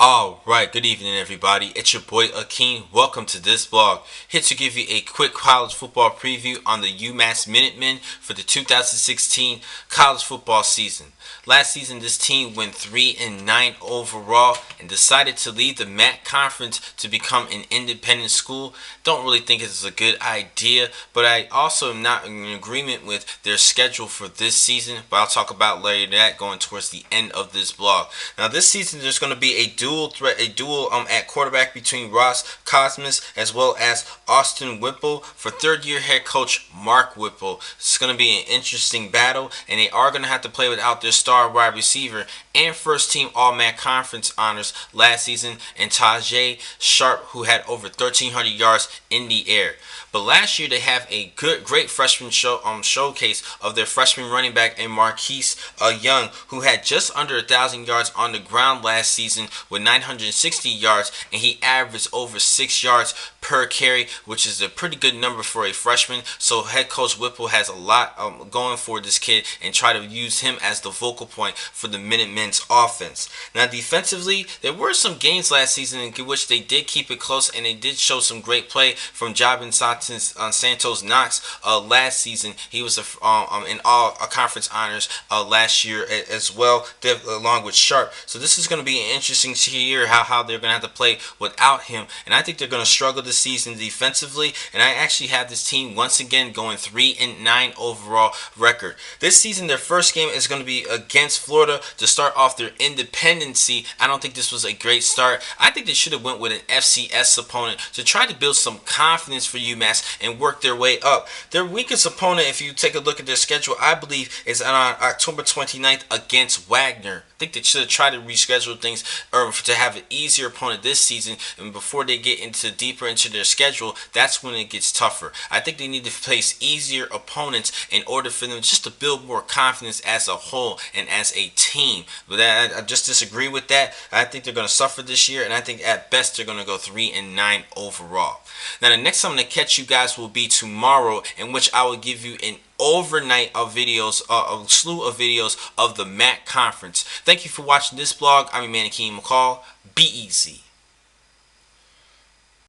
Alright, good evening everybody. It's your boy Akeem. Welcome to this vlog. Here to give you a quick college football preview on the UMass Minutemen for the 2016 college football season. Last season this team went 3-9 overall and decided to leave the MAC conference to become an independent school. Don't really think it's a good idea, but I also am not in agreement with their schedule for this season, but I'll talk about later that going towards the end of this vlog. Now this season there's going to be a dual at quarterback between Ross Cosmas as well as Austin Whipple for third-year head coach Mark Whipple. It's going to be an interesting battle, and they are going to have to play without their star wide receiver and first-team All-MAC Conference honors last season, and Tajay Sharp, who had over 1,300 yards in the air. But last year they have a great freshman showcase of their freshman running back and Marquise Young, who had just under 1,000 yards on the ground last season with 960 yards, and he averaged over 6 yards per carry, which is a pretty good number for a freshman. So head coach Whipple has a lot going for this kid and try to use him as the vocal point for the Minutemen's offense. Now defensively, there were some games last season in which they did keep it close, and they did show some great play from Jabin Santos Knox last season. He was in all conference honors last year as well, along with Sharp. So this is going to be an interesting year how they're going to have to play without him, and I think they're going to struggle this season defensively. And I actually have this team once again going 3-9 overall record. This season their first game is going to be against Florida to start off their independency. I don't think this was a great start. I think they should have went with an FCS opponent to try to build some confidence for UMass and work their way up. Their weakest opponent, if you take a look at their schedule, I believe is on October 29th against Wagner. I think they should have tried to reschedule things to have an easier opponent this season, and before they get deeper into their schedule, that's when it gets tougher. I think they need to face easier opponents in order for them just to build more confidence as a whole and as a team. But I just disagree with that. I think they're going to suffer this year, and I think at best they're going to go 3-9 overall. Now the next time I'm going to catch you guys will be tomorrow, in which I will give you an overnight of videos, a slew of videos of the MAC conference. Thank you for watching this vlog. I'm your man Akeem McCall. Be easy.